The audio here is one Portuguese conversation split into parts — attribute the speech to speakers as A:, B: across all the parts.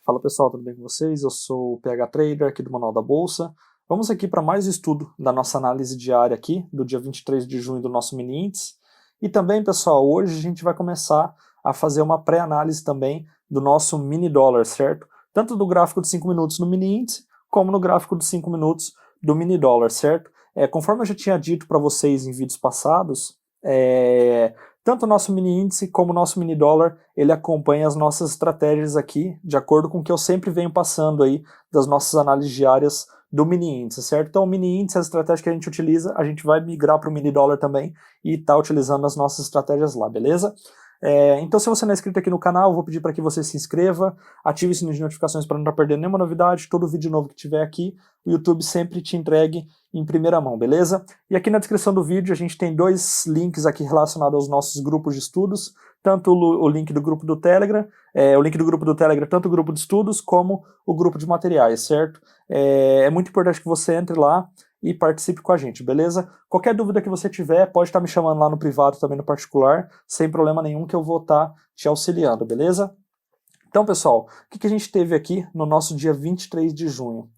A: Fala pessoal, tudo bem com vocês? Eu sou o PH Trader aqui do Manual da Bolsa. Vamos aqui para mais estudo da nossa análise diária aqui, do dia 23 de junho do nosso mini índice. E também, pessoal, hoje a gente vai começar a fazer uma pré-análise também do nosso mini dólar, certo? Tanto do gráfico de 5 minutos no mini índice, como no gráfico de 5 minutos do mini dólar, certo? Conforme eu já tinha dito para vocês em vídeos passados, tanto o nosso mini índice como o nosso mini dólar, ele acompanha as nossas estratégias aqui, de acordo com o que eu sempre venho passando aí das nossas análises diárias do mini índice, certo? Então o mini índice, a estratégia que a gente utiliza, a gente vai migrar para o mini dólar também e tá utilizando as nossas estratégias lá, beleza? Então se você não é inscrito aqui no canal, eu vou pedir para que você se inscreva, ative o sininho de notificações para não estar perdendo nenhuma novidade, todo vídeo novo que tiver aqui, o YouTube sempre te entregue em primeira mão, beleza? E aqui na descrição do vídeo a gente tem dois links aqui relacionados aos nossos grupos de estudos, tanto o link do grupo do Telegram, tanto o grupo de estudos como o grupo de materiais, certo? É muito importante que você entre lá e participe com a gente, beleza? Qualquer dúvida que você tiver, pode estar me chamando lá no privado, também no particular, sem problema nenhum que eu vou estar te auxiliando, beleza? Então, pessoal, o que a gente teve aqui no nosso dia 23 de junho?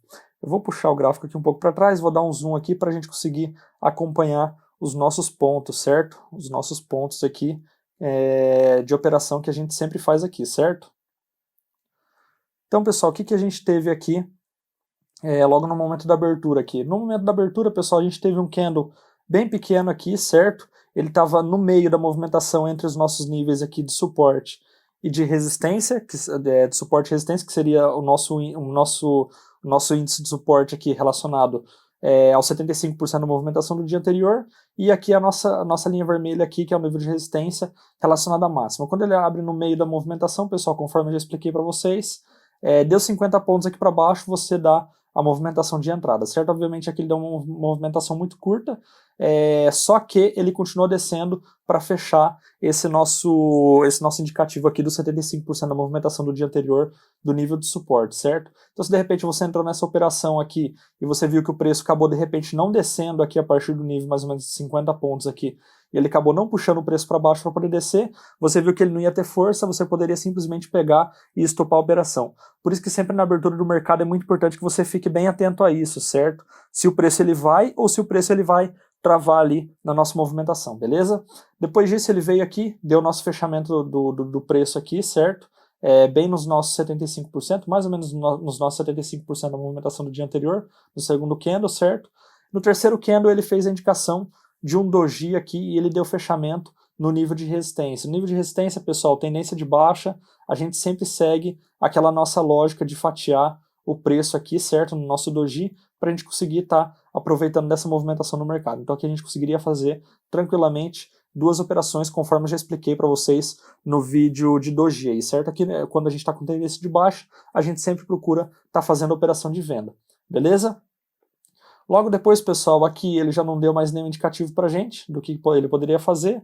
A: Eu vou puxar o gráfico aqui um pouco para trás, vou dar um zoom aqui para a gente conseguir acompanhar os nossos pontos, certo? Os nossos pontos aqui de operação que a gente sempre faz aqui, certo? Então, pessoal, o que a gente teve aqui logo no momento da abertura aqui? No momento da abertura, pessoal, a gente teve um candle bem pequeno aqui, certo? Ele estava no meio da movimentação entre os nossos níveis aqui de suporte e de resistência, de suporte e resistência, que seria o nosso índice de suporte aqui relacionado aos 75% da movimentação do dia anterior, e aqui a nossa linha vermelha aqui, que é o nível de resistência relacionado à máxima. Quando ele abre no meio da movimentação, pessoal, conforme eu já expliquei para vocês, deu 50 pontos aqui para baixo, você dá a movimentação de entrada, certo? Obviamente aqui ele deu uma movimentação muito curta, só que ele continuou descendo para fechar esse nosso indicativo aqui dos 75% da movimentação do dia anterior do nível de suporte, certo? Então se de repente você entrou nessa operação aqui e você viu que o preço acabou de repente não descendo aqui a partir do nível mais ou menos de 50 pontos aqui, e ele acabou não puxando o preço para baixo para poder descer, você viu que ele não ia ter força, você poderia simplesmente pegar e estopar a operação. Por isso que sempre na abertura do mercado é muito importante que você fique bem atento a isso, certo? Se o preço ele vai ou se o preço ele vai travar ali na nossa movimentação, beleza? Depois disso ele veio aqui, deu o nosso fechamento do preço aqui, certo? Bem nos nossos 75%, mais ou menos nos nossos 75% da movimentação do dia anterior, no segundo candle, certo? No terceiro candle ele fez a indicação de um doji aqui e ele deu fechamento no nível de resistência. No nível de resistência, pessoal, tendência de baixa, a gente sempre segue aquela nossa lógica de fatiar o preço aqui, certo? No nosso doji, para a gente conseguir estar aproveitando dessa movimentação no mercado. Então aqui a gente conseguiria fazer tranquilamente duas operações, conforme eu já expliquei para vocês no vídeo de doji aí, certo? Aqui, quando a gente está com tendência de baixa, a gente sempre procura estar fazendo a operação de venda, beleza? Logo depois, pessoal, aqui ele já não deu mais nenhum indicativo para a gente do que ele poderia fazer,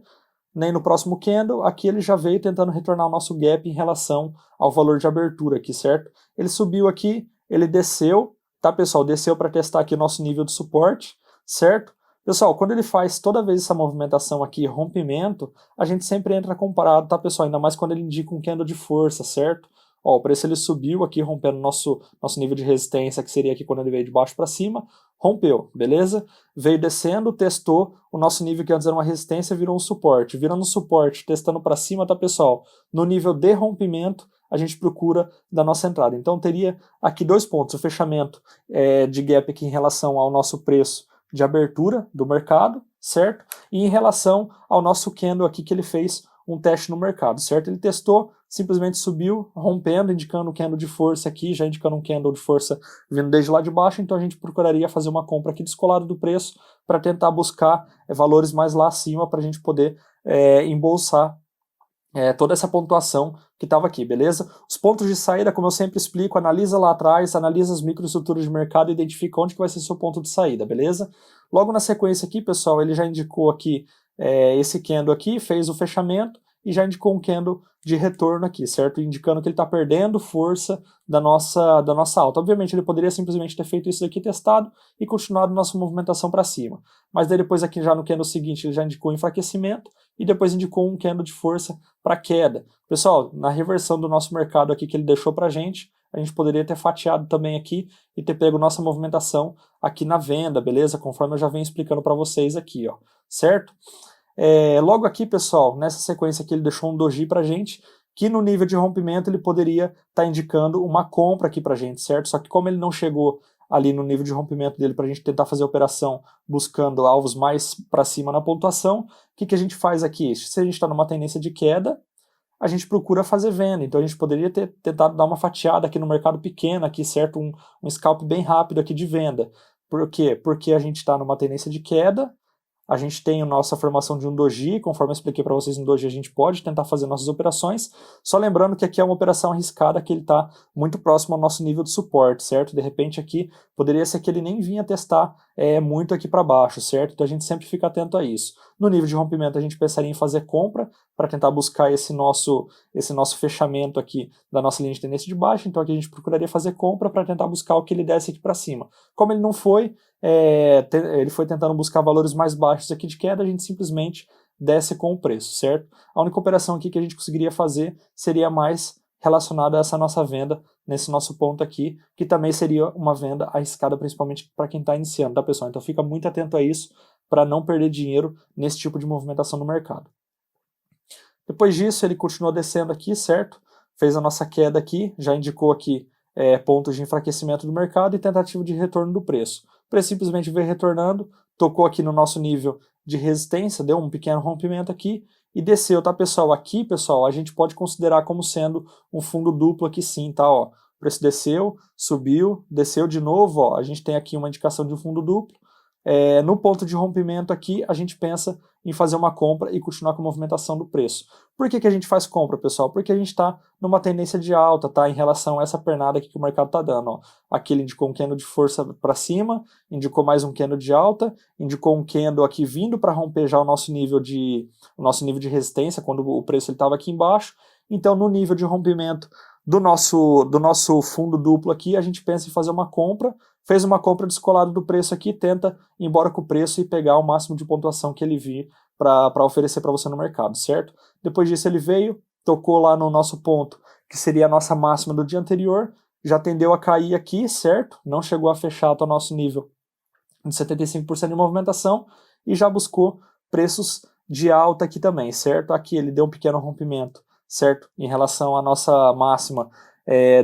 A: nem no próximo candle. Aqui ele já veio tentando retornar o nosso gap em relação ao valor de abertura aqui, certo? Ele subiu aqui, ele desceu, tá, pessoal? Desceu para testar aqui o nosso nível de suporte, certo? Pessoal, quando ele faz toda vez essa movimentação aqui, rompimento, a gente sempre entra comparado, tá, pessoal? Ainda mais quando ele indica um candle de força, certo? Ó, o preço ele subiu aqui, rompendo nosso nível de resistência, que seria aqui quando ele veio de baixo para cima, rompeu, beleza? Veio descendo, testou o nosso nível que antes era uma resistência, virou um suporte. Virando um suporte, testando para cima, tá, pessoal? No nível de rompimento, a gente procura da nossa entrada. Então teria aqui dois pontos, o fechamento de gap aqui em relação ao nosso preço de abertura do mercado, certo? E em relação ao nosso candle aqui que ele fez um teste no mercado, certo? Ele testou, simplesmente subiu, rompendo, indicando um candle de força aqui, já indicando um candle de força vindo desde lá de baixo, então a gente procuraria fazer uma compra aqui descolada do preço para tentar buscar valores mais lá acima para a gente poder embolsar toda essa pontuação que estava aqui, beleza? Os pontos de saída, como eu sempre explico, analisa lá atrás, analisa as microestruturas de mercado e identifica onde que vai ser seu ponto de saída, beleza? Logo na sequência aqui, pessoal, ele já indicou aqui esse candle aqui, fez o fechamento e já indicou um candle de retorno aqui, certo? Indicando que ele está perdendo força da nossa alta. Obviamente ele poderia simplesmente ter feito isso daqui, testado e continuado nossa movimentação para cima. Mas daí depois aqui já no candle seguinte ele já indicou enfraquecimento e depois indicou um candle de força para queda. Pessoal, na reversão do nosso mercado aqui que ele deixou para a gente, a gente poderia ter fatiado também aqui e ter pego nossa movimentação aqui na venda, beleza? Conforme eu já venho explicando para vocês aqui, ó, certo? Logo aqui, pessoal, nessa sequência aqui ele deixou um doji para a gente, que no nível de rompimento ele poderia estar indicando uma compra aqui para a gente, certo? Só que como ele não chegou ali no nível de rompimento dele para a gente tentar fazer a operação buscando alvos mais para cima na pontuação, o que a gente faz aqui? Se a gente está numa tendência de queda, a gente procura fazer venda. Então a gente poderia ter tentado dar uma fatiada aqui no mercado pequeno, aqui, certo? Um scalp bem rápido aqui de venda. Por quê? Porque a gente está numa tendência de queda, a gente tem a nossa formação de um doji, conforme eu expliquei para vocês no doji, a gente pode tentar fazer nossas operações, só lembrando que aqui é uma operação arriscada, que ele está muito próximo ao nosso nível de suporte, certo? De repente aqui, poderia ser que ele nem vinha testar muito aqui para baixo, certo? Então a gente sempre fica atento a isso. No nível de rompimento a gente pensaria em fazer compra, para tentar buscar esse nosso fechamento aqui da nossa linha de tendência de baixa, então aqui a gente procuraria fazer compra para tentar buscar o que ele desce aqui para cima. Como ele não foi, ele foi tentando buscar valores mais baixos aqui de queda, a gente simplesmente desce com o preço, certo? A única operação aqui que a gente conseguiria fazer seria mais relacionada a essa nossa venda nesse nosso ponto aqui, que também seria uma venda arriscada principalmente para quem está iniciando, tá, pessoal? Então fica muito atento a isso para não perder dinheiro nesse tipo de movimentação no mercado. Depois disso ele continuou descendo aqui, certo? Fez a nossa queda aqui, já indicou aqui pontos de enfraquecimento do mercado e tentativa de retorno do preço. O preço simplesmente veio retornando, tocou aqui no nosso nível de resistência, deu um pequeno rompimento aqui e desceu, tá, pessoal? Aqui, pessoal, a gente pode considerar como sendo um fundo duplo aqui sim, tá? Ó, o preço desceu, subiu, desceu de novo, ó, a gente tem aqui uma indicação de um fundo duplo. No ponto de rompimento aqui, a gente pensa em fazer uma compra e continuar com a movimentação do preço. Por que a gente faz compra, pessoal? Porque a gente está numa tendência de alta, tá? Em relação a essa pernada aqui que o mercado está dando, ó. Aqui ele indicou um candle de força para cima, indicou mais um candle de alta, indicou um candle aqui vindo para romper já o nosso nível de resistência, quando o preço estava aqui embaixo. Então, no nível de rompimento do nosso fundo duplo aqui, a gente pensa em fazer uma compra, fez uma compra descolada do preço aqui, tenta ir embora com o preço e pegar o máximo de pontuação que ele vir para oferecer para você no mercado, certo? Depois disso ele veio, tocou lá no nosso ponto, que seria a nossa máxima do dia anterior, já tendeu a cair aqui, certo? Não chegou a fechar até o nosso nível de 75% de movimentação e já buscou preços de alta aqui também, certo? Aqui ele deu um pequeno rompimento, certo? Em relação à nossa máxima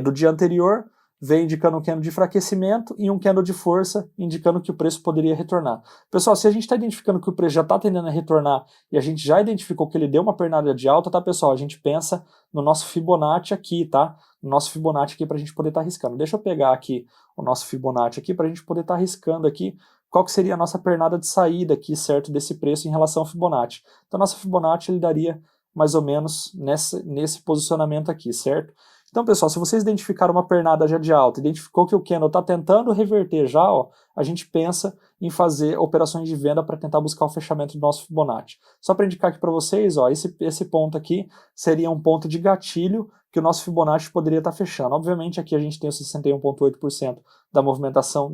A: do dia anterior, vem indicando um candle de enfraquecimento e um candle de força, indicando que o preço poderia retornar. Pessoal, se a gente está identificando que o preço já está tendendo a retornar e a gente já identificou que ele deu uma pernada de alta, tá, pessoal? A gente pensa no nosso Fibonacci aqui, tá? No nosso Fibonacci aqui para a gente poder estar arriscando. Deixa eu pegar aqui o nosso Fibonacci aqui para a gente poder estar arriscando aqui qual que seria a nossa pernada de saída aqui, certo? Desse preço em relação ao Fibonacci. Então, nosso Fibonacci ele daria mais ou menos nesse posicionamento aqui, certo? Então, pessoal, se vocês identificaram uma pernada já de alta, identificou que o candle está tentando reverter já, ó, a gente pensa em fazer operações de venda para tentar buscar o fechamento do nosso Fibonacci. Só para indicar aqui para vocês, ó, esse ponto aqui seria um ponto de gatilho que o nosso Fibonacci poderia estar fechando. Obviamente aqui a gente tem o 61,8% da movimentação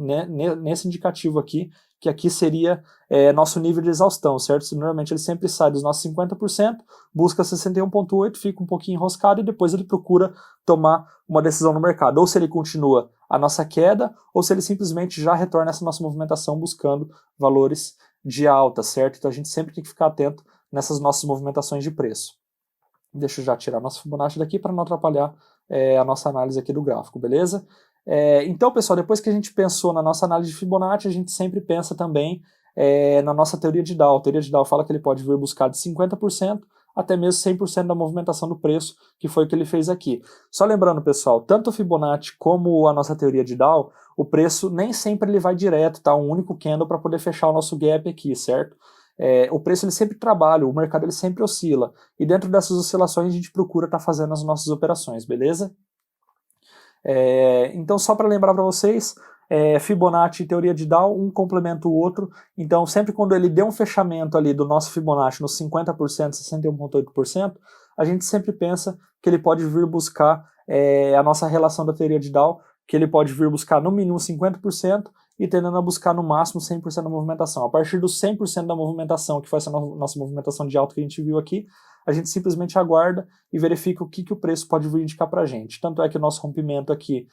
A: nesse indicativo aqui, que aqui seria nosso nível de exaustão, certo? Normalmente ele sempre sai dos nossos 50%, busca 61,8%, fica um pouquinho enroscado e depois ele procura tomar uma decisão no mercado. Ou se ele continua a nossa queda, ou se ele simplesmente já retorna essa nossa movimentação buscando valores de alta, certo? Então a gente sempre tem que ficar atento nessas nossas movimentações de preço. Deixa eu já tirar nosso Fibonacci daqui para não atrapalhar a nossa análise aqui do gráfico, beleza? Então, pessoal, depois que a gente pensou na nossa análise de Fibonacci, a gente sempre pensa também na nossa teoria de Dow. A teoria de Dow fala que ele pode vir buscar de 50% até mesmo 100% da movimentação do preço, que foi o que ele fez aqui. Só lembrando, pessoal, tanto o Fibonacci como a nossa teoria de Dow, o preço nem sempre ele vai direto, tá? Um único candle para poder fechar o nosso gap aqui, certo? O preço ele sempre trabalha, o mercado ele sempre oscila, e dentro dessas oscilações a gente procura estar fazendo as nossas operações, beleza? Então só para lembrar para vocês, Fibonacci e teoria de Dow, um complementa o outro, então sempre quando ele deu um fechamento ali do nosso Fibonacci nos 50%, 61,8%, a gente sempre pensa que ele pode vir buscar a nossa relação da teoria de Dow, que ele pode vir buscar no mínimo 50% e tendendo a buscar no máximo 100% da movimentação. A partir dos 100% da movimentação, que foi essa nossa movimentação de alta que a gente viu aqui, a gente simplesmente aguarda e verifica o que o preço pode vir indicar para a gente. Tanto é que o nosso rompimento aqui,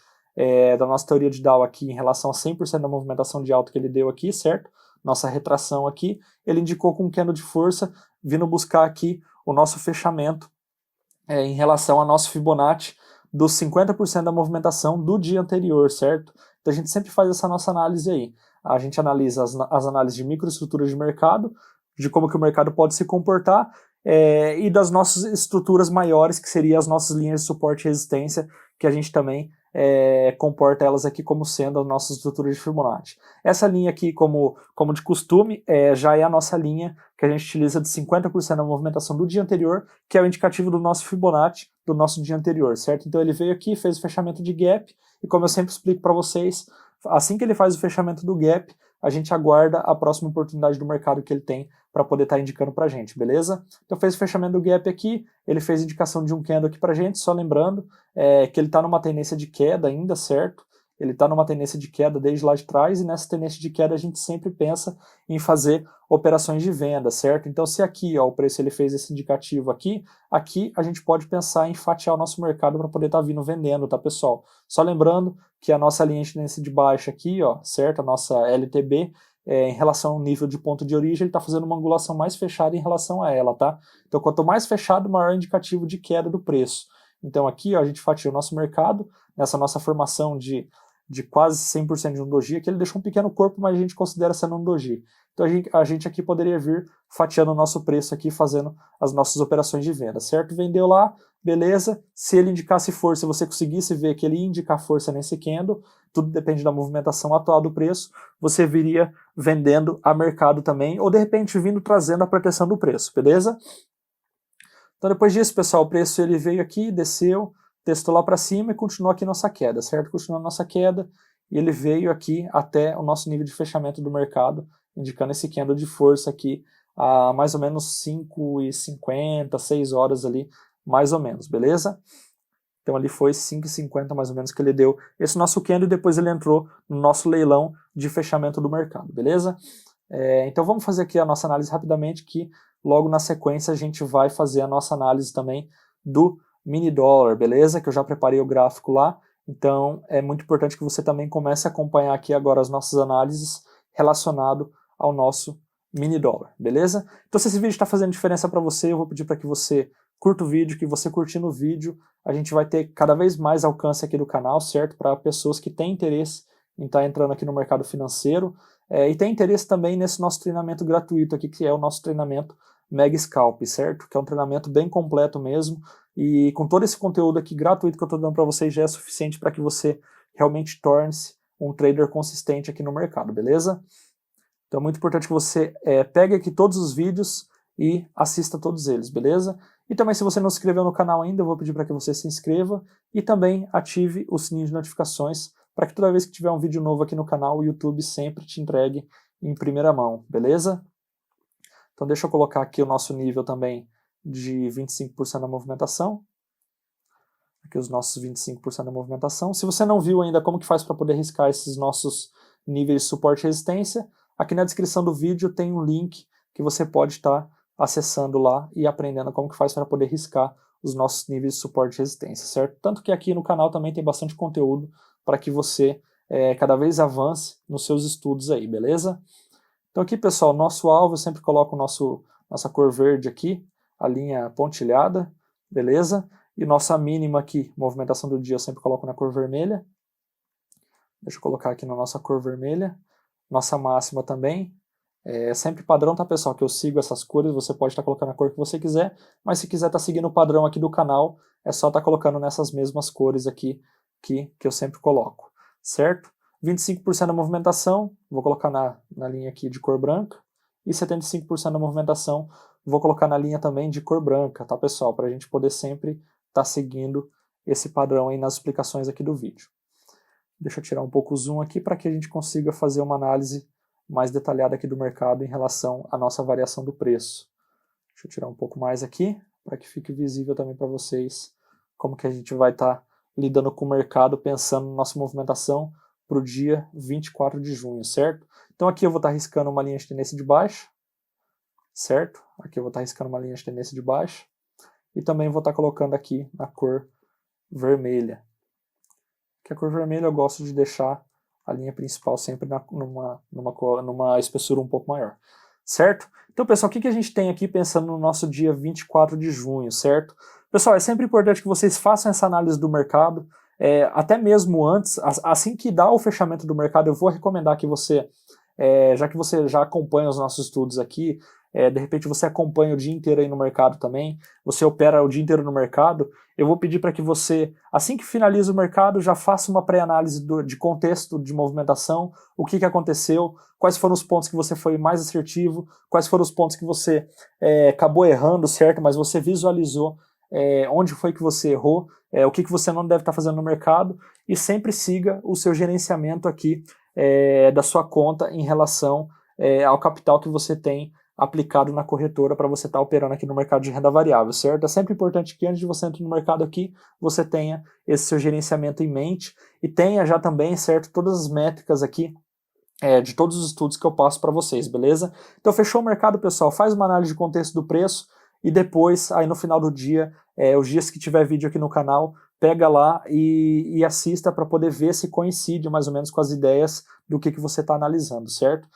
A: da nossa teoria de Dow aqui, em relação a 100% da movimentação de alta que ele deu aqui, certo? Nossa retração aqui, ele indicou com um candle de força, vindo buscar aqui o nosso fechamento em relação ao nosso Fibonacci dos 50% da movimentação do dia anterior, certo? Então a gente sempre faz essa nossa análise aí. A gente analisa as análises de microestruturas de mercado, de como que o mercado pode se comportar, e das nossas estruturas maiores, que seriam as nossas linhas de suporte e resistência, que a gente também comporta elas aqui como sendo as nossas estruturas de Fibonacci. Essa linha aqui, como de costume, já é a nossa linha que a gente utiliza de 50% da movimentação do dia anterior, que é o indicativo do nosso Fibonacci do nosso dia anterior, certo? Então ele veio aqui, fez o fechamento de gap, e como eu sempre explico para vocês, assim que ele faz o fechamento do gap, a gente aguarda a próxima oportunidade do mercado que ele tem para poder estar indicando para a gente, beleza? Então fez o fechamento do gap aqui, ele fez indicação de um candle aqui para a gente, só lembrando que ele está numa tendência de queda ainda, certo? Ele está numa tendência de queda desde lá de trás, e nessa tendência de queda a gente sempre pensa em fazer operações de venda, certo? Então se aqui o preço ele fez esse indicativo aqui a gente pode pensar em fatiar o nosso mercado para poder estar vindo vendendo, tá pessoal? Só lembrando que a nossa linha de tendência de baixa aqui, certo? A nossa LTB, em relação ao nível de ponto de origem, ele está fazendo uma angulação mais fechada em relação a ela, tá? Então quanto mais fechado, maior indicativo de queda do preço. Então aqui a gente fatia o nosso mercado, nessa nossa formação de quase 100% de um doji, que ele deixou um pequeno corpo, mas a gente considera sendo um doji. Então a gente aqui poderia vir fatiando o nosso preço aqui, fazendo as nossas operações de venda, certo? Vendeu lá, beleza. Se ele indicasse força, se você conseguisse ver que ele ia indicar força nesse candle, tudo depende da movimentação atual do preço, você viria vendendo a mercado também, ou de repente vindo trazendo a proteção do preço, beleza? Então depois disso, pessoal, o preço ele veio aqui, desceu, testou lá para cima e continuou aqui nossa queda, certo? Continuou nossa queda e ele veio aqui até o nosso nível de fechamento do mercado, indicando esse candle de força aqui a mais ou menos 5h50, 6 horas ali, mais ou menos, beleza? Então ali foi 5h50 mais ou menos que ele deu esse nosso candle, e depois ele entrou no nosso leilão de fechamento do mercado, beleza? Então vamos fazer aqui a nossa análise rapidamente, que logo na sequência a gente vai fazer a nossa análise também do mini dólar, beleza? Que eu já preparei o gráfico lá, então é muito importante que você também comece a acompanhar aqui agora as nossas análises relacionado ao nosso mini dólar, beleza? Então se esse vídeo está fazendo diferença para você, eu vou pedir para que você curta o vídeo, que você curtindo o vídeo, a gente vai ter cada vez mais alcance aqui do canal, certo? Para pessoas que têm interesse em estar entrando aqui no mercado financeiro, e tem interesse também nesse nosso treinamento gratuito aqui, que é o nosso treinamento Mega Scalp, certo? Que é um treinamento bem completo mesmo, e com todo esse conteúdo aqui gratuito que eu estou dando para vocês já é suficiente para que você realmente torne-se um trader consistente aqui no mercado, beleza? Então é muito importante que você pegue aqui todos os vídeos e assista todos eles, beleza? E também, se você não se inscreveu no canal ainda, eu vou pedir para que você se inscreva e também ative o sininho de notificações para que toda vez que tiver um vídeo novo aqui no canal, o YouTube sempre te entregue em primeira mão, beleza? Então deixa eu colocar aqui o nosso nível também de 25% da movimentação. Aqui os nossos 25% da movimentação. Se você não viu ainda como que faz para poder riscar esses nossos níveis de suporte e resistência, aqui na descrição do vídeo tem um link que você pode estar acessando lá e aprendendo como que faz para poder riscar os nossos níveis de suporte e resistência, certo? Tanto que aqui no canal também tem bastante conteúdo para que você cada vez avance nos seus estudos aí, beleza? Então aqui, pessoal, nosso alvo, eu sempre coloco nossa cor verde aqui, a linha pontilhada, beleza? E nossa mínima aqui, movimentação do dia, eu sempre coloco na cor vermelha. Deixa eu colocar aqui na nossa cor vermelha. Nossa máxima também. É sempre padrão, tá, pessoal? Que eu sigo essas cores, você pode estar colocando a cor que você quiser, mas se quiser estar seguindo o padrão aqui do canal, é só estar colocando nessas mesmas cores aqui que eu sempre coloco, certo? 25% da movimentação, vou colocar na linha aqui de cor branca, e 75% da movimentação, vou colocar na linha também de cor branca, tá, pessoal? Para a gente poder sempre estar seguindo esse padrão aí nas explicações aqui do vídeo. Deixa eu tirar um pouco o zoom aqui para que a gente consiga fazer uma análise mais detalhada aqui do mercado em relação à nossa variação do preço. Deixa eu tirar um pouco mais aqui, para que fique visível também para vocês como que a gente vai estar lidando com o mercado, pensando na nossa movimentação para o dia 24 de junho, certo? Então aqui eu vou estar riscando uma linha de tendência de baixa, certo? Aqui eu vou estar riscando uma linha de tendência de baixa. e também vou estar colocando aqui na cor vermelha. Que a cor vermelha eu gosto de deixar a linha principal sempre numa espessura um pouco maior, certo? Então, pessoal, o que a gente tem aqui pensando no nosso dia 24 de junho, certo? Pessoal, é sempre importante que vocês façam essa análise do mercado, até mesmo antes, assim que dá o fechamento do mercado, eu vou recomendar que você, já que você já acompanha os nossos estudos aqui, de repente você acompanha o dia inteiro aí no mercado também, você opera o dia inteiro no mercado, eu vou pedir para que você, assim que finaliza o mercado, já faça uma pré-análise de contexto de movimentação, o que aconteceu, quais foram os pontos que você foi mais assertivo, quais foram os pontos que você acabou errando, certo? Mas você visualizou onde foi que você errou, o que você não deve estar fazendo no mercado, e sempre siga o seu gerenciamento aqui da sua conta em relação ao capital que você tem aplicado na corretora para você estar operando aqui no mercado de renda variável, certo? É sempre importante que antes de você entrar no mercado aqui, você tenha esse seu gerenciamento em mente e tenha já também, certo, todas as métricas aqui de todos os estudos que eu passo para vocês, beleza? Então fechou o mercado, pessoal, faz uma análise de contexto do preço e depois, aí no final do dia, os dias que tiver vídeo aqui no canal, pega lá e assista para poder ver se coincide mais ou menos com as ideias do que você está analisando, certo?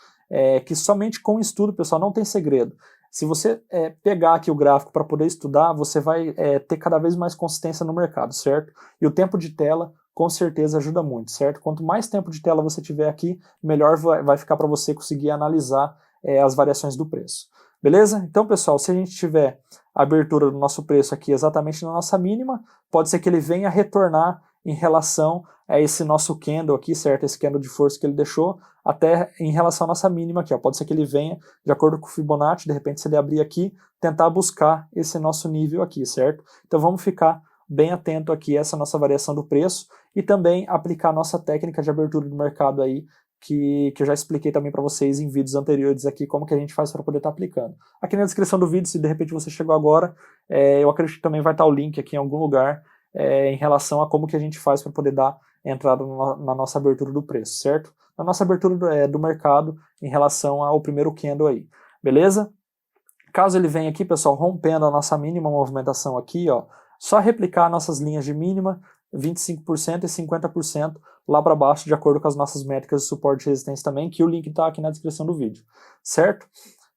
A: Que somente com estudo, pessoal, não tem segredo. Se você pegar aqui o gráfico para poder estudar, você vai ter cada vez mais consistência no mercado, certo? E o tempo de tela, com certeza, ajuda muito, certo? Quanto mais tempo de tela você tiver aqui, melhor vai ficar para você conseguir analisar as variações do preço. Beleza? Então, pessoal, se a gente tiver a abertura do nosso preço aqui exatamente na nossa mínima, pode ser que ele venha retornar em relação a esse nosso candle aqui, certo? Esse candle de força que ele deixou, até em relação à nossa mínima aqui, ó. Pode ser que ele venha, de acordo com o Fibonacci, de repente se ele abrir aqui, tentar buscar esse nosso nível aqui, certo? Então vamos ficar bem atento aqui a essa nossa variação do preço e também aplicar a nossa técnica de abertura do mercado aí, que eu já expliquei também para vocês em vídeos anteriores aqui, como que a gente faz para poder estar aplicando. Aqui na descrição do vídeo, se de repente você chegou agora, eu acredito que também vai estar o link aqui em algum lugar, em relação a como que a gente faz para poder dar entrada na nossa abertura do preço, certo? Na nossa abertura do mercado em relação ao primeiro candle aí, beleza? Caso ele venha aqui, pessoal, rompendo a nossa mínima movimentação aqui, ó, só replicar nossas linhas de mínima, 25% e 50% lá para baixo, de acordo com as nossas métricas de suporte e resistência também, que o link está aqui na descrição do vídeo, certo?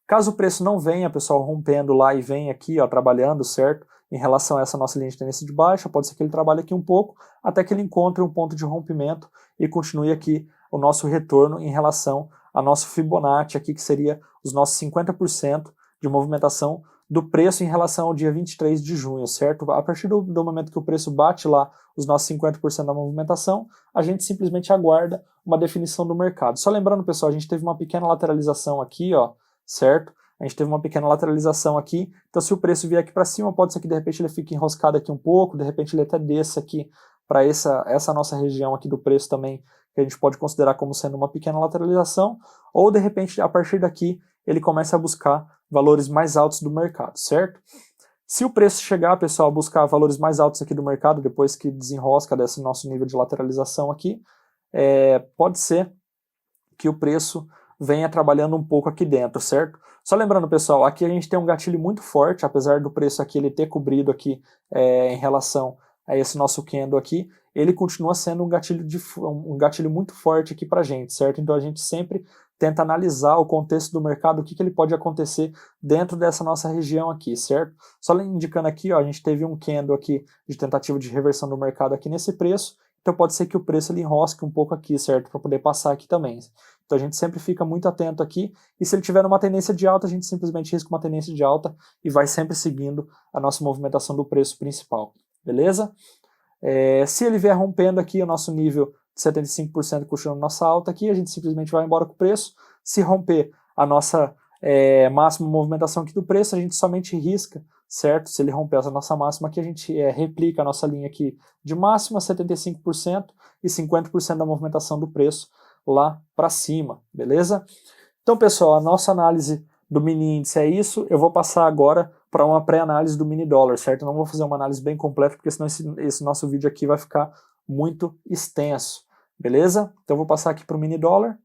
A: Caso o preço não venha, pessoal, rompendo lá e venha aqui, ó, trabalhando, certo? Em relação a essa nossa linha de tendência de baixa, pode ser que ele trabalhe aqui um pouco, até que ele encontre um ponto de rompimento e continue aqui o nosso retorno em relação ao nosso Fibonacci aqui, que seria os nossos 50% de movimentação do preço em relação ao dia 23 de junho, certo? A partir do momento que o preço bate lá os nossos 50% da movimentação, a gente simplesmente aguarda uma definição do mercado. Só lembrando, pessoal, a gente teve uma pequena lateralização aqui, ó, certo? A gente teve uma pequena lateralização aqui, então se o preço vier aqui para cima, pode ser que de repente ele fique enroscado aqui um pouco, de repente ele até desça aqui para essa nossa região aqui do preço também, que a gente pode considerar como sendo uma pequena lateralização, ou de repente a partir daqui ele começa a buscar valores mais altos do mercado, certo? Se o preço chegar, pessoal, a buscar valores mais altos aqui do mercado, depois que desenrosca desse nosso nível de lateralização aqui, pode ser que o preço venha trabalhando um pouco aqui dentro, certo? Só lembrando, pessoal, aqui a gente tem um gatilho muito forte, apesar do preço aqui ele ter cobrido aqui em relação a esse nosso candle aqui, ele continua sendo um gatilho muito forte aqui pra gente, certo? Então a gente sempre tenta analisar o contexto do mercado, o que ele pode acontecer dentro dessa nossa região aqui, certo? Só indicando aqui, ó, a gente teve um candle aqui de tentativa de reversão do mercado aqui nesse preço, então pode ser que o preço ele enrosque um pouco aqui, certo? Para poder passar aqui também. Então a gente sempre fica muito atento aqui, e se ele tiver uma tendência de alta, a gente simplesmente risca uma tendência de alta e vai sempre seguindo a nossa movimentação do preço principal, beleza? Se ele vier rompendo aqui o nosso nível de 75% puxando nossa alta aqui, a gente simplesmente vai embora com o preço. Se romper a nossa máxima movimentação aqui do preço, a gente somente risca, certo? Se ele romper essa nossa máxima aqui, a gente replica a nossa linha aqui de máxima 75% e 50% da movimentação do preço lá para cima, beleza? Então, pessoal, a nossa análise do mini índice é isso. Eu vou passar agora para uma pré-análise do mini dólar, certo? Eu não vou fazer uma análise bem completa, porque senão esse nosso vídeo aqui vai ficar muito extenso, beleza? Então eu vou passar aqui para o mini dólar.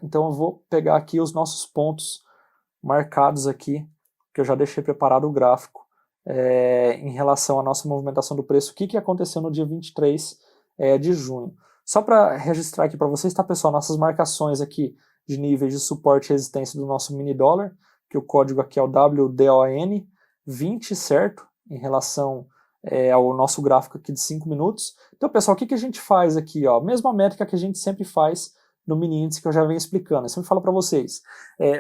A: Então eu vou pegar aqui os nossos pontos marcados aqui, que eu já deixei preparado o gráfico em relação à nossa movimentação do preço, o que aconteceu no dia 23 de junho. Só para registrar aqui para vocês, tá, pessoal, nossas marcações aqui de níveis de suporte e resistência do nosso mini dólar, que o código aqui é o WDON 20, certo? Em relação ao nosso gráfico aqui de 5 minutos. Então, pessoal, o que a gente faz aqui? Ó? Mesma métrica que a gente sempre faz no mini índice, que eu já venho explicando. Eu sempre falo para vocês.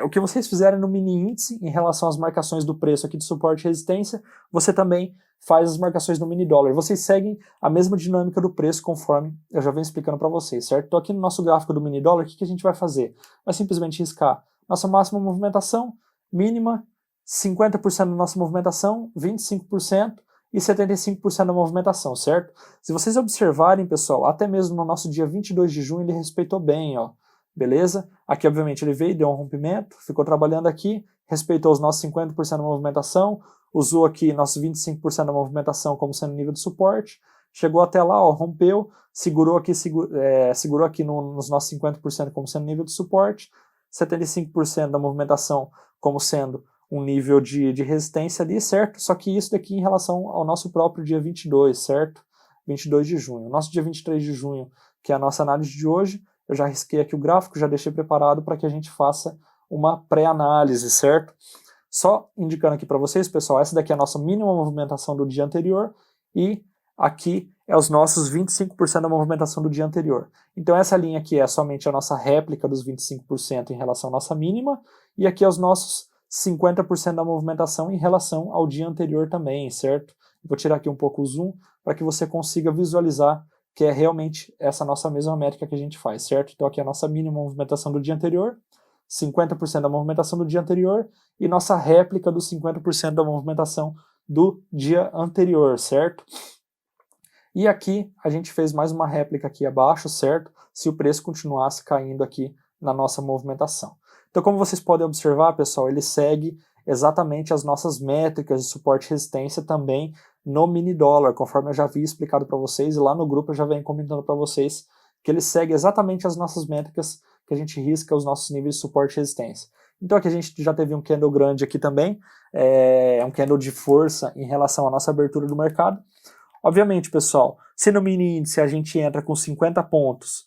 A: O que vocês fizerem no mini índice, em relação às marcações do preço aqui de suporte e resistência, você também faz as marcações no mini dólar. Vocês seguem a mesma dinâmica do preço conforme eu já venho explicando para vocês, certo? Então aqui no nosso gráfico do mini dólar, o que a gente vai fazer? Vai simplesmente riscar nossa máxima movimentação, mínima, 50% da nossa movimentação, 25% e 75% da movimentação, certo? Se vocês observarem, pessoal, até mesmo no nosso dia 22 de junho ele respeitou bem, ó, beleza? Aqui, obviamente, ele veio, deu um rompimento, ficou trabalhando aqui, respeitou os nossos 50% da movimentação, usou aqui nossos 25% da movimentação como sendo nível de suporte, chegou até lá, ó, rompeu, segurou aqui nos nossos 50% como sendo nível de suporte, 75% da movimentação como sendo um nível de resistência ali, certo? Só que isso daqui em relação ao nosso próprio dia 22, certo? 22 de junho. Nosso dia 23 de junho, que é a nossa análise de hoje, eu já risquei aqui o gráfico, já deixei preparado para que a gente faça uma pré-análise, certo? Só indicando aqui para vocês, pessoal, essa daqui é a nossa mínima movimentação do dia anterior e aqui é os nossos 25% da movimentação do dia anterior. Então essa linha aqui é somente a nossa réplica dos 25% em relação à nossa mínima e aqui é os nossos 50% da movimentação em relação ao dia anterior também, certo? Vou tirar aqui um pouco o zoom para que você consiga visualizar que é realmente essa nossa mesma métrica que a gente faz, certo? Então aqui é a nossa mínima movimentação do dia anterior, 50% da movimentação do dia anterior e nossa réplica dos 50% da movimentação do dia anterior, certo? E aqui a gente fez mais uma réplica aqui abaixo, certo? Se o preço continuasse caindo aqui na nossa movimentação. Então, como vocês podem observar, pessoal, ele segue exatamente as nossas métricas de suporte e resistência também no mini dólar, conforme eu já havia explicado para vocês, e lá no grupo eu já venho comentando para vocês que ele segue exatamente as nossas métricas que a gente risca os nossos níveis de suporte e resistência. Então aqui a gente já teve um candle grande aqui também, um candle de força em relação à nossa abertura do mercado. Obviamente, pessoal, se no mini índice a gente entra com 50 pontos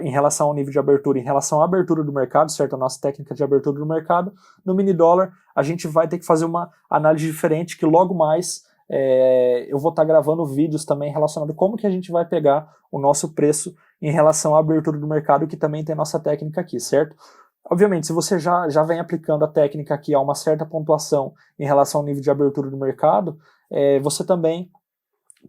A: em relação ao nível de abertura, em relação à abertura do mercado, certo? A nossa técnica de abertura do mercado, no mini dólar a gente vai ter que fazer uma análise diferente, que logo mais eu vou estar gravando vídeos também relacionados a como que a gente vai pegar o nosso preço em relação à abertura do mercado, que também tem nossa técnica aqui, certo? Obviamente, se você já vem aplicando a técnica aqui a uma certa pontuação em relação ao nível de abertura do mercado, você também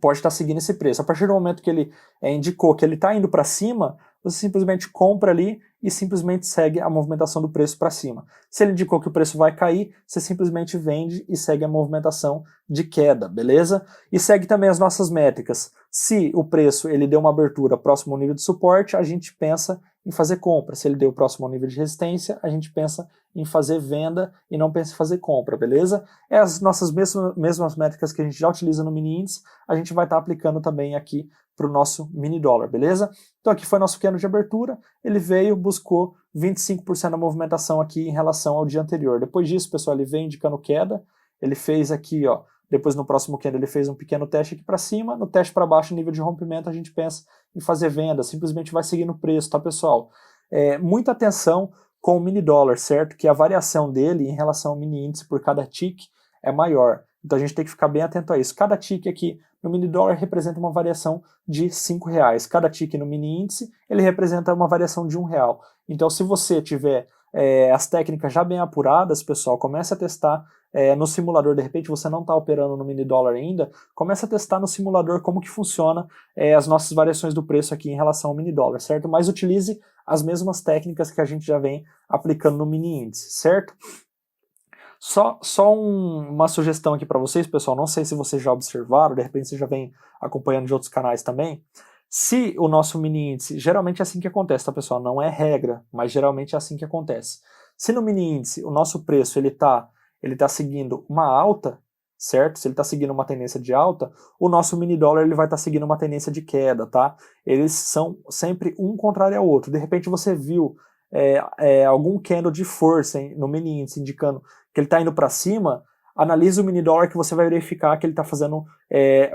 A: pode estar seguindo esse preço. A partir do momento que ele indicou que ele está indo para cima, você simplesmente compra ali e simplesmente segue a movimentação do preço para cima. Se ele indicou que o preço vai cair, você simplesmente vende e segue a movimentação de queda, beleza? E segue também as nossas métricas. Se o preço ele deu uma abertura próximo ao nível de suporte, a gente pensa em fazer compra. Se ele deu próximo ao nível de resistência, a gente pensa em fazer venda e não pensa em fazer compra, beleza? As nossas mesmas métricas que a gente já utiliza no mini índice, a gente vai estar aplicando também aqui para o nosso mini dólar, beleza? Então aqui foi nosso candle de abertura, ele veio, buscou 25% da movimentação aqui em relação ao dia anterior. Depois disso, pessoal, ele vem indicando queda, ele fez aqui, ó, depois no próximo candle ele fez um pequeno teste aqui para cima, no teste para baixo, nível de rompimento, a gente pensa em fazer venda, simplesmente vai seguir no preço, tá, pessoal? Muita atenção com o mini dólar, certo? Que a variação dele em relação ao mini índice por cada tick é maior. Então a gente tem que ficar bem atento a isso. Cada tick aqui no mini dólar representa uma variação de R$5. Cada tick no mini índice ele representa uma variação de R$1. Então se você tiver as técnicas já bem apuradas, pessoal, comece a testar no simulador. De repente você não está operando no mini dólar ainda, comece a testar no simulador como que funciona as nossas variações do preço aqui em relação ao mini dólar, certo? Mas utilize as mesmas técnicas que a gente já vem aplicando no mini índice, certo? Só uma sugestão aqui para vocês, pessoal, não sei se vocês já observaram, de repente você já vem acompanhando de outros canais também. Se o nosso mini índice, geralmente é assim que acontece, tá, pessoal? Não é regra, mas geralmente é assim que acontece. Se no mini índice o nosso preço ele tá seguindo uma alta, certo? Se ele está seguindo uma tendência de alta, o nosso mini dólar ele vai estar seguindo uma tendência de queda, tá? Eles são sempre um contrário ao outro. De repente você viu algum candle de força no mini índice indicando que ele está indo para cima, analisa o mini dólar que você vai verificar que ele está fazendo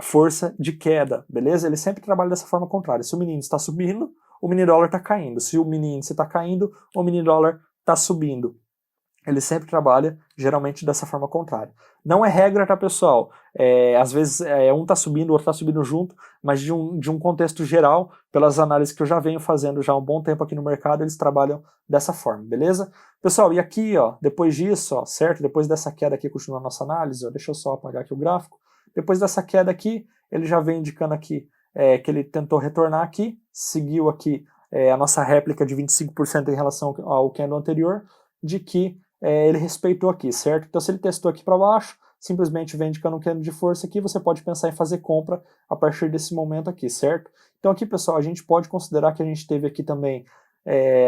A: força de queda, beleza? Ele sempre trabalha dessa forma contrária. Se o mini índice está subindo, o mini dólar está caindo. Se o mini índice está caindo, o mini dólar está subindo. Ele sempre trabalha, geralmente, dessa forma contrária. Não é regra, tá, pessoal? Às vezes um está subindo, o outro está subindo junto, mas de um contexto geral, pelas análises que eu já venho fazendo já há um bom tempo aqui no mercado, eles trabalham dessa forma, beleza? Pessoal, e aqui, ó, depois disso, ó, certo? Depois dessa queda aqui, continua a nossa análise, ó, deixa eu só apagar aqui o gráfico. Depois dessa queda aqui, ele já vem indicando aqui que ele tentou retornar aqui, seguiu aqui a nossa réplica de 25% em relação ao candle anterior, de que ele respeitou aqui, certo? Então se ele testou aqui para baixo, simplesmente vem indicando um candle de força aqui, você pode pensar em fazer compra a partir desse momento aqui, certo? Então aqui, pessoal, a gente pode considerar que a gente teve aqui também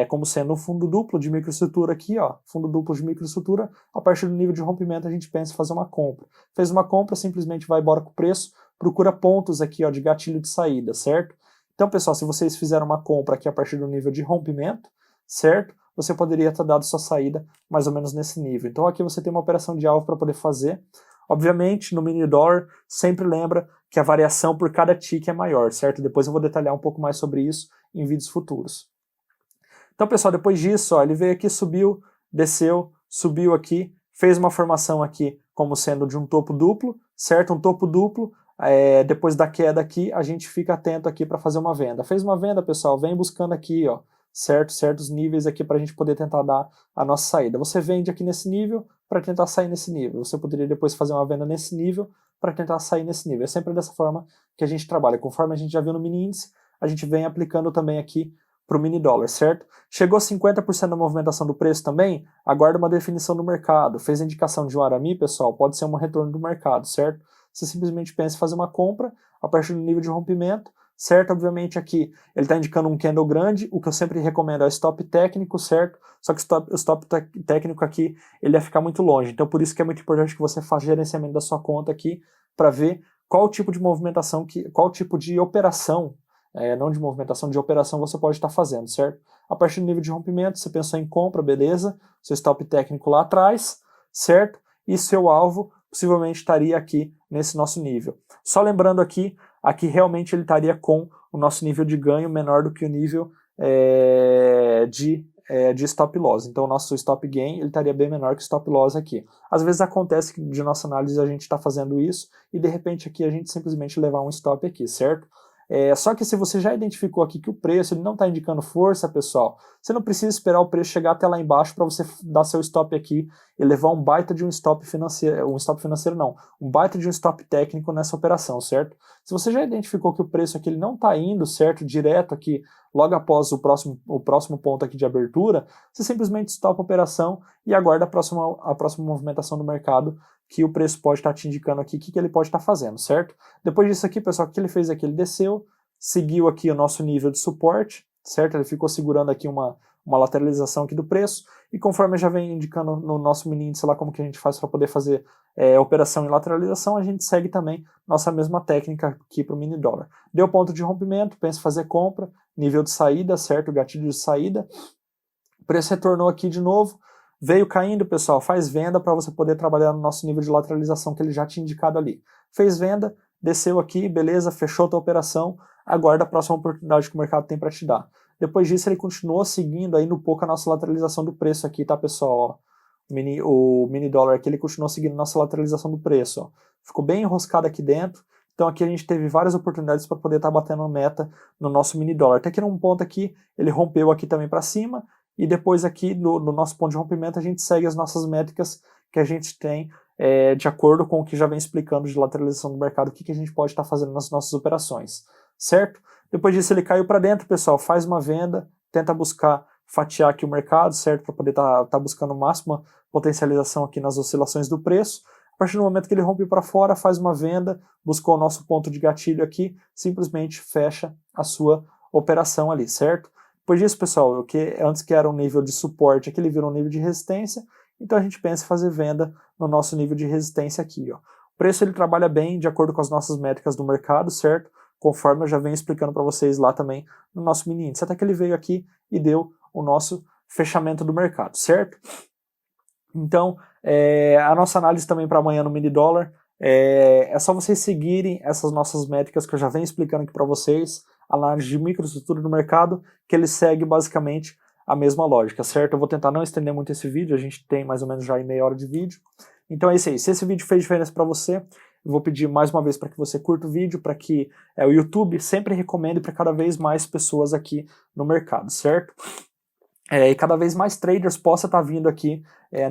A: como sendo um fundo duplo de microestrutura aqui, ó, fundo duplo de microestrutura, a partir do nível de rompimento a gente pensa em fazer uma compra. Fez uma compra, simplesmente vai embora com o preço, procura pontos aqui, ó, de gatilho de saída, certo? Então, pessoal, se vocês fizeram uma compra aqui a partir do nível de rompimento, certo? Você poderia ter dado sua saída mais ou menos nesse nível. Então aqui você tem uma operação de alvo para poder fazer. Obviamente, no mini dólar, sempre lembra que a variação por cada tick é maior, certo? Depois eu vou detalhar um pouco mais sobre isso em vídeos futuros. Então, pessoal, depois disso, ó, ele veio aqui, subiu, desceu, subiu aqui, fez uma formação aqui como sendo de um topo duplo, certo? Um topo duplo. Depois da queda aqui, a gente fica atento aqui para fazer uma venda. Fez uma venda, pessoal, vem buscando aqui, ó, certos níveis aqui para a gente poder tentar dar a nossa saída. Você vende aqui nesse nível para tentar sair nesse nível. Você poderia depois fazer uma venda nesse nível para tentar sair nesse nível. É sempre dessa forma que a gente trabalha. Conforme a gente já viu no mini índice, a gente vem aplicando também aqui para o mini dólar, certo? Chegou 50% da movimentação do preço também, aguarda uma definição do mercado. Fez a indicação de um RMI, pessoal, pode ser um retorno do mercado, certo? Você simplesmente pensa em fazer uma compra a partir do nível de rompimento, certo? Obviamente aqui ele está indicando um candle grande, o que eu sempre recomendo é o stop técnico, certo? Só que o stop técnico aqui, ele ia ficar muito longe, então por isso que é muito importante que você faça gerenciamento da sua conta aqui, para ver qual tipo de movimentação, qual tipo de operação, não de movimentação, de operação você pode estar fazendo, certo? A partir do nível de rompimento, você pensou em compra, beleza, seu stop técnico lá atrás, certo? E seu alvo possivelmente estaria aqui nesse nosso nível. Só lembrando aqui realmente ele estaria com o nosso nível de ganho menor do que o nível de stop loss. Então o nosso stop gain ele estaria bem menor que o stop loss aqui. Às vezes acontece que de nossa análise a gente está fazendo isso e de repente aqui a gente simplesmente levar um stop aqui, certo? Só que se você já identificou aqui que o preço ele não está indicando força, pessoal, você não precisa esperar o preço chegar até lá embaixo para você dar seu stop aqui e levar um baita de um stop financeiro, um baita de um stop técnico nessa operação, certo? Se você já identificou que o preço aqui ele não está indo, certo, direto aqui, logo após o próximo ponto aqui de abertura, você simplesmente stopa a operação e aguarda a próxima movimentação do mercado, que o preço pode estar te indicando aqui o que ele pode estar fazendo, certo? Depois disso aqui, pessoal, o que ele fez aqui? Ele desceu, seguiu aqui o nosso nível de suporte, certo? Ele ficou segurando aqui uma lateralização aqui do preço, e conforme eu já venho indicando no nosso mini índice lá como que a gente faz para poder fazer operação em lateralização, a gente segue também nossa mesma técnica aqui para o mini dólar. Deu ponto de rompimento, pensa em fazer compra, nível de saída, certo? Gatilho de saída, o preço retornou aqui de novo, veio caindo, pessoal, faz venda para você poder trabalhar no nosso nível de lateralização que ele já tinha indicado ali. Fez venda, desceu aqui, beleza, fechou a tua operação, aguarda a próxima oportunidade que o mercado tem para te dar. Depois disso ele continuou seguindo aí no pouco a nossa lateralização do preço aqui, tá, pessoal? Ó, o mini dólar aqui ele continuou seguindo a nossa lateralização do preço, ó. Ficou bem enroscado aqui dentro, então aqui a gente teve várias oportunidades para poder estar batendo meta no nosso mini dólar. Até que num ponto aqui ele rompeu aqui também para cima, e depois aqui no nosso ponto de rompimento a gente segue as nossas métricas que a gente tem de acordo com o que já vem explicando de lateralização do mercado, o que a gente pode estar fazendo nas nossas operações, certo? Depois disso ele caiu para dentro, pessoal, faz uma venda, tenta buscar fatiar aqui o mercado, certo? Para poder estar buscando máxima potencialização aqui nas oscilações do preço. A partir do momento que ele rompe para fora, faz uma venda, buscou o nosso ponto de gatilho aqui, simplesmente fecha a sua operação ali, certo? Depois disso, pessoal, antes que era um nível de suporte, aqui ele virou um nível de resistência, então a gente pensa em fazer venda no nosso nível de resistência aqui, ó. O preço ele trabalha bem de acordo com as nossas métricas do mercado, certo? Conforme eu já venho explicando para vocês lá também no nosso mini índice, até que ele veio aqui e deu o nosso fechamento do mercado, certo? Então, A nossa análise também para amanhã no mini dólar, é só vocês seguirem essas nossas métricas que eu já venho explicando aqui para vocês, análise de microestrutura do mercado, que ele segue basicamente a mesma lógica, certo? Eu vou tentar não estender muito esse vídeo, a gente tem mais ou menos já em meia hora de vídeo. Então é isso aí, se esse vídeo fez diferença para você, eu vou pedir mais uma vez para que você curta o vídeo, para que o YouTube sempre recomende para cada vez mais pessoas aqui no mercado, certo? E cada vez mais traders possam estar vindo aqui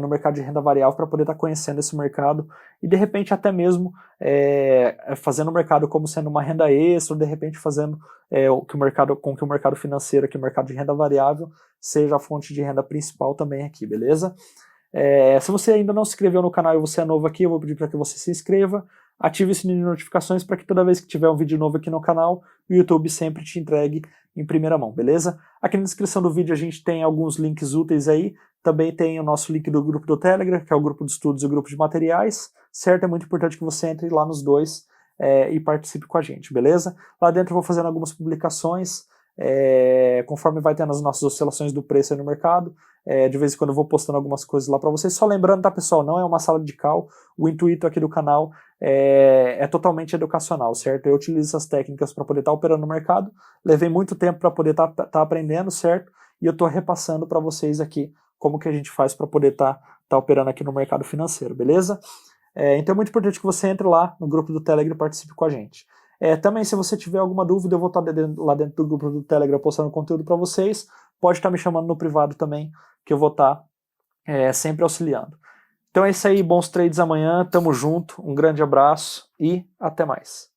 A: no mercado de renda variável para poder estar conhecendo esse mercado e de repente até mesmo fazendo o mercado como sendo uma renda extra, ou de repente fazendo com que o mercado financeiro, aqui, o mercado de renda variável, seja a fonte de renda principal também aqui, beleza? Se você ainda não se inscreveu no canal e você é novo aqui, eu vou pedir para que você se inscreva, ative o sininho de notificações para que toda vez que tiver um vídeo novo aqui no canal, o YouTube sempre te entregue em primeira mão, beleza? Aqui na descrição do vídeo a gente tem alguns links úteis aí, também tem o nosso link do grupo do Telegram, que é o grupo de estudos e o grupo de materiais, certo? É muito importante que você entre lá nos dois e participe com a gente, beleza? Lá dentro eu vou fazendo algumas publicações, conforme vai tendo as nossas oscilações do preço aí no mercado, de vez em quando eu vou postando algumas coisas lá para vocês, só lembrando, tá pessoal, não é uma sala de cal, o intuito aqui do canal é totalmente educacional, certo? Eu utilizo essas técnicas para poder estar operando no mercado, levei muito tempo para poder estar aprendendo, certo? E eu estou repassando para vocês aqui como que a gente faz para poder estar operando aqui no mercado financeiro, beleza? Então é muito importante que você entre lá no grupo do Telegram e participe com a gente. Também, se você tiver alguma dúvida, eu vou estar lá dentro do grupo do Telegram postando conteúdo para vocês. Pode estar me chamando no privado também, que eu vou estar sempre auxiliando. Então é isso aí, bons trades amanhã, tamo junto, um grande abraço e até mais.